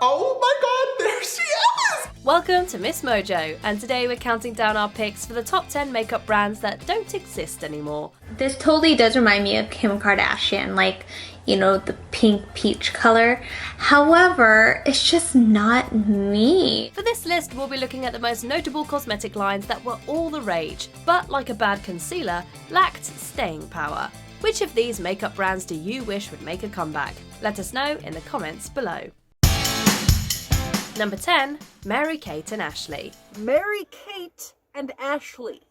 Oh my god, there she is! Welcome to MsMojo, and today we're counting down our picks for the top 10 makeup brands that don't exist anymore. This totally does remind me of Kim Kardashian, like, you know, the pink peach color. However, it's just not me. For this list, we'll be looking at the most notable cosmetic lines that were all the rage, but like a bad concealer, lacked staying power. Which of these makeup brands do you wish would make a comeback? Let us know in the comments below. Number 10, Mary-Kate and Ashley. Mary-Kate and Ashley.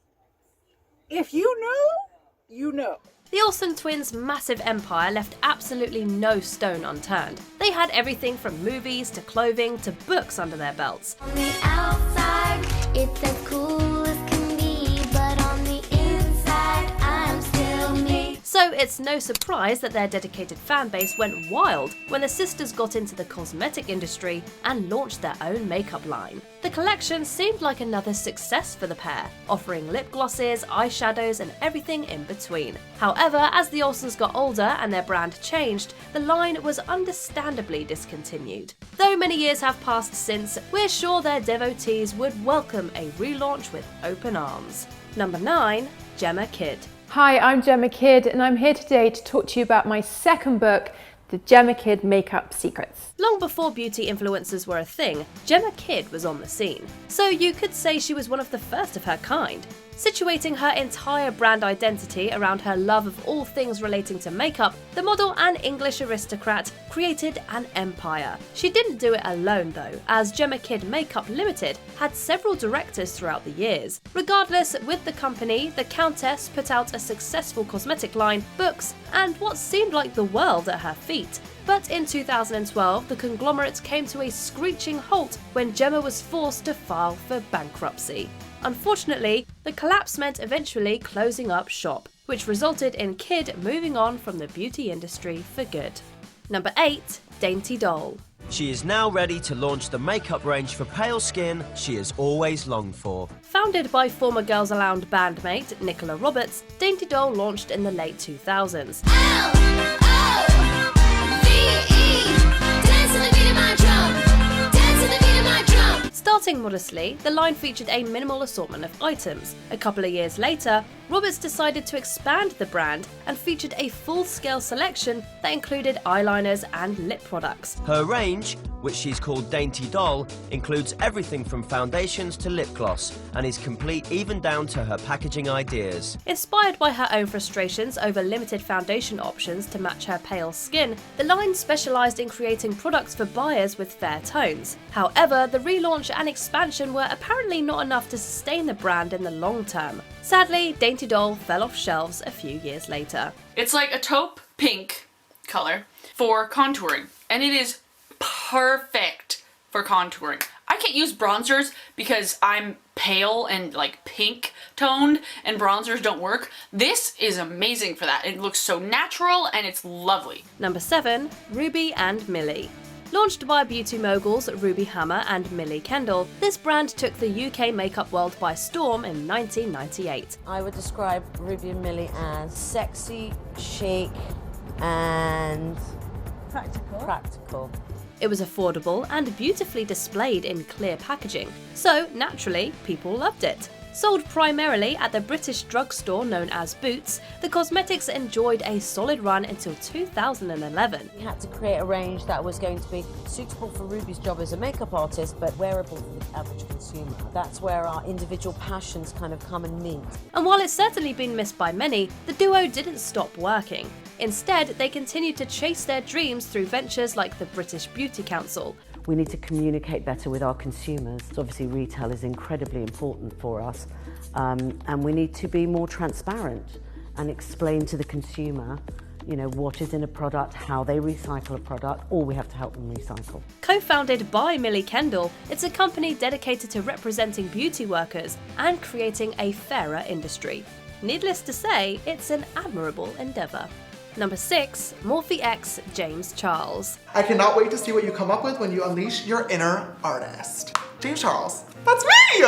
If you know, you know. The Olsen twins' massive empire left absolutely no stone unturned. They had everything from movies to clothing to books under their belts. On the outside, it's as cool as can be, but on the inside, I'm still me. So it's no surprise that their dedicated fan base went wild when the sisters got into the cosmetic industry and launched their own makeup line. The collection seemed like another success for the pair, offering lip glosses, eyeshadows and everything in between. However, as the Olsens got older and their brand changed, the line was understandably discontinued. Though many years have passed since, we're sure their devotees would welcome a relaunch with open arms. Number 9, Jemma Kidd. Hi, I'm Jemma Kidd and I'm here today to talk to you about my second book, The Jemma Kidd Makeup Secrets. Long before beauty influencers were a thing, Jemma Kidd was on the scene. So you could say she was one of the first of her kind. Situating her entire brand identity around her love of all things relating to makeup, the model and English aristocrat created an empire. She didn't do it alone though, as Jemma Kidd Makeup Limited had several directors throughout the years. Regardless, with the company, the Countess put out a successful cosmetic line, books, and what seemed like the world at her feet. But in 2012, the conglomerate came to a screeching halt when Jemma was forced to file for bankruptcy. Unfortunately, the collapse meant eventually closing up shop, which resulted in Kidd moving on from the beauty industry for good. Number 8, Dainty Doll. She is now ready to launch the makeup range for pale skin she has always longed for. Founded by former Girls Aloud bandmate Nicola Roberts, Dainty Doll launched in the late 2000s. Starting modestly, the line featured a minimal assortment of items. A couple of years later, Roberts decided to expand the brand and featured a full-scale selection that included eyeliners and lip products. Her range, which she's called Dainty Doll, includes everything from foundations to lip gloss and is complete even down to her packaging ideas. Inspired by her own frustrations over limited foundation options to match her pale skin, the line specialised in creating products for buyers with fair tones. However, the relaunch and expansion were apparently not enough to sustain the brand in the long term. Sadly, Dainty Doll fell off shelves a few years later. It's like a taupe pink color for contouring, and it is perfect for contouring. I can't use bronzers because I'm pale and like pink toned and bronzers don't work. This is amazing for that. It looks so natural and it's lovely. Number 7, Ruby and Millie. Launched by beauty moguls Ruby Hammer and Millie Kendall, this brand took the UK makeup world by storm in 1998. I would describe Ruby and Millie as sexy, chic, and practical. It was affordable and beautifully displayed in clear packaging, so naturally people loved it. Sold primarily at the British drugstore known as Boots, the cosmetics enjoyed a solid run until 2011. We had to create a range that was going to be suitable for Ruby's job as a makeup artist, but wearable for the average consumer. That's where our individual passions kind of come and meet. And while it's certainly been missed by many, the duo didn't stop working. Instead, they continued to chase their dreams through ventures like the British Beauty Council. We need to communicate better with our consumers. So obviously retail is incredibly important for us, and we need to be more transparent and explain to the consumer, you know, what is in a product, how they recycle a product, or we have to help them recycle. Co-founded by Millie Kendall, it's a company dedicated to representing beauty workers and creating a fairer industry. Needless to say, it's an admirable endeavour. Number 6, Morphe X James Charles. I cannot wait to see what you come up with when you unleash your inner artist. James Charles, that's me!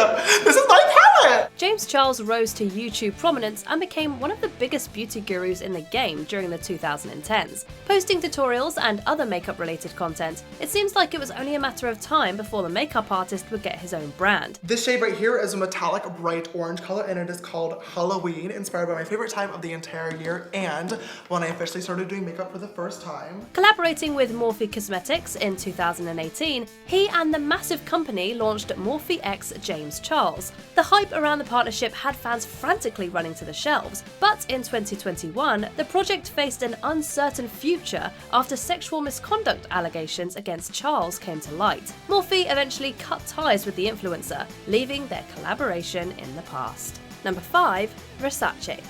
This is my palette! it! James Charles rose to YouTube prominence and became one of the biggest beauty gurus in the game during the 2010s. Posting tutorials and other makeup-related content, it seems like it was only a matter of time before the makeup artist would get his own brand. This shade right here is a metallic bright orange color, and it is called Halloween, inspired by my favorite time of the entire year and when I officially started doing makeup for the first time. Collaborating with Morphe Cosmetics in 2018, he and the massive company launched Morphe x James Charles. The hype around the partnership had fans frantically running to the shelves, but in 2021, the project faced an uncertain future after sexual misconduct allegations against Charles came to light. Morphe eventually cut ties with the influencer, leaving their collaboration in the past. Number 5. Versace.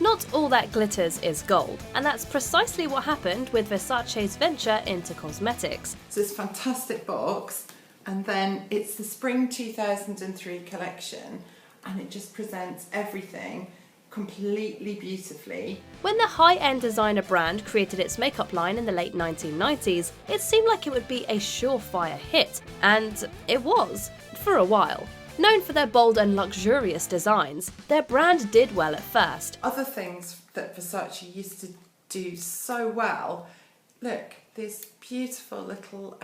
Not all that glitters is gold, and that's precisely what happened with Versace's venture into cosmetics. It's this fantastic box, and then it's the Spring 2003 collection, and it just presents everything completely beautifully. When the high-end designer brand created its makeup line in the late 1990s, it seemed like it would be a surefire hit, and it was, for a while. Known for their bold and luxurious designs, their brand did well at first. Other things that Versace used to do so well, look, this beautiful little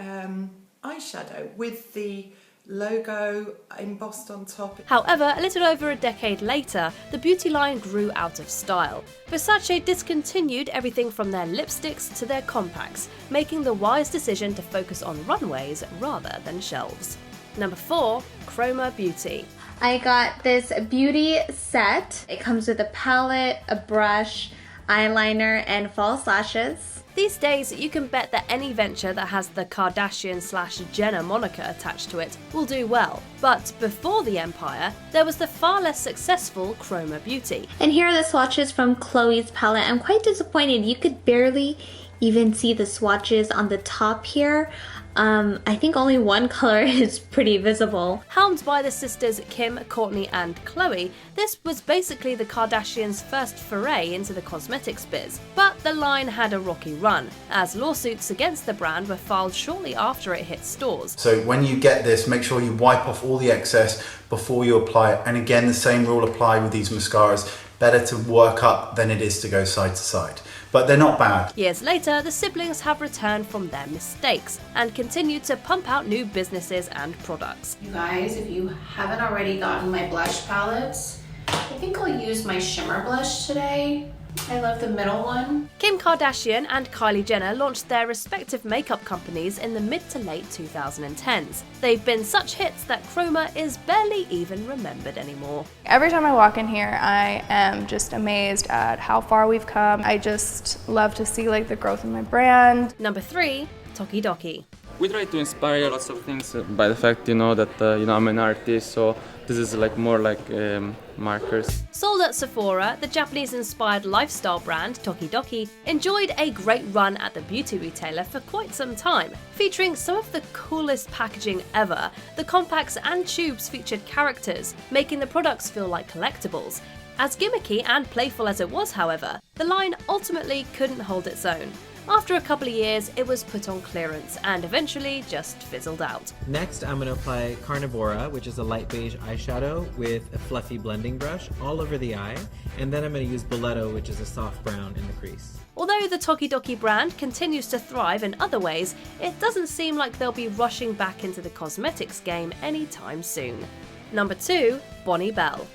eyeshadow with the logo embossed on top. However, a little over a decade later, the beauty line grew out of style. Versace discontinued everything from their lipsticks to their compacts, making the wise decision to focus on runways rather than shelves. Number 4. Chroma Beauty. I got this beauty set. It comes with a palette, a brush, eyeliner, and false lashes. These days, you can bet that any venture that has the Kardashian/Jenner moniker attached to it will do well. But before the empire, there was the far less successful Chroma Beauty. And here are the swatches from Chloe's palette. I'm quite disappointed. You could barely even see the swatches on the top here. I think only one color is pretty visible. Helmed by the sisters Kim, Kourtney, and Khloe, this was basically the Kardashians' first foray into the cosmetics biz. But the line had a rocky run, as lawsuits against the brand were filed shortly after it hit stores. So when you get this, make sure you wipe off all the excess before you apply it. And again, the same rule apply with these mascaras. Better to work up than it is to go side to side. But they're not bad. Years later, the siblings have returned from their mistakes and continued to pump out new businesses and products. You guys, if you haven't already gotten my blush palettes, I think I'll use my shimmer blush today. I love the middle one. Kim Kardashian and Kylie Jenner launched their respective makeup companies in the mid to late 2010s. They've been such hits that Chroma is barely even remembered anymore. Every time I walk in here, I am just amazed at how far we've come. I just love to see like the growth in my brand. Number 3, Tokidoki. We try to inspire lots of things by the fact, that I'm an artist, so this is more like markers. Sold at Sephora, the Japanese-inspired lifestyle brand Tokidoki enjoyed a great run at the beauty retailer for quite some time. Featuring some of the coolest packaging ever, the compacts and tubes featured characters, making the products feel like collectibles. As gimmicky and playful as it was, however, the line ultimately couldn't hold its own. After a couple of years, it was put on clearance and eventually just fizzled out. Next, I'm going to apply Carnivora, which is a light beige eyeshadow with a fluffy blending brush all over the eye. And then I'm going to use Boletto, which is a soft brown in the crease. Although the Tokidoki brand continues to thrive in other ways, it doesn't seem like they'll be rushing back into the cosmetics game anytime soon. Number 2, Bonne Bell.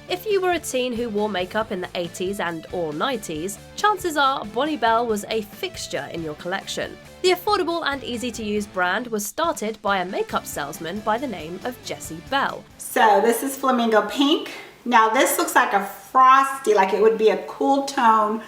If you were a teen who wore makeup in the 80s and or 90s, chances are Bonne Bell was a fixture in your collection. The affordable and easy-to-use brand was started by a makeup salesman by the name of Jesse Bell. So this is Flamingo Pink. Now this looks like a frosty, like it would be a cool tone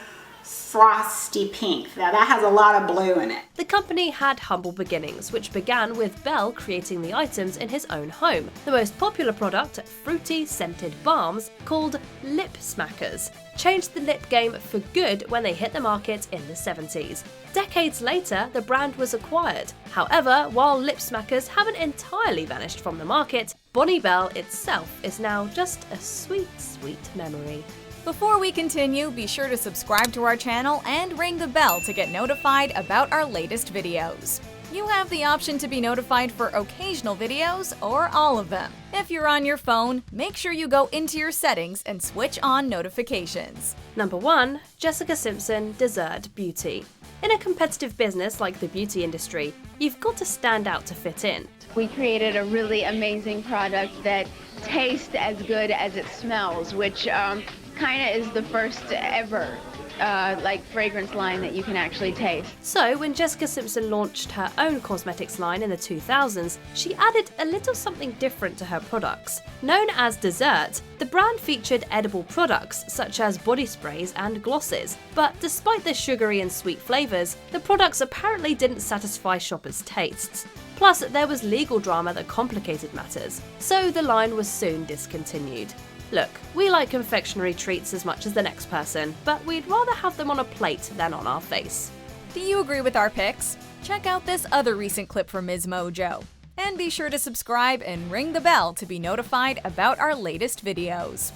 frosty pink. Now that has a lot of blue in it. The company had humble beginnings, which began with Bell creating the items in his own home. The most popular product, fruity scented balms called Lip Smackers, changed the lip game for good when they hit the market in the 70s. Decades later, the brand was acquired. However, while Lip Smackers haven't entirely vanished from the market, Bonne Bell itself is now just a sweet, sweet memory. Before we continue, be sure to subscribe to our channel and ring the bell to get notified about our latest videos. You have the option to be notified for occasional videos or all of them. If you're on your phone, make sure you go into your settings and switch on notifications. Number 1. Jessica Simpson Dessert Beauty. In a competitive business like the beauty industry, you've got to stand out to fit in. We created a really amazing product that tastes as good as it smells, which kind of is the first ever fragrance line that you can actually taste. So when Jessica Simpson launched her own cosmetics line in the 2000s, she added a little something different to her products. Known as Dessert, the brand featured edible products such as body sprays and glosses. But despite their sugary and sweet flavours, the products apparently didn't satisfy shoppers' tastes. Plus, there was legal drama that complicated matters, so the line was soon discontinued. Look, we like confectionery treats as much as the next person, but we'd rather have them on a plate than on our face. Do you agree with our picks? Check out this other recent clip from MsMojo. And be sure to subscribe and ring the bell to be notified about our latest videos.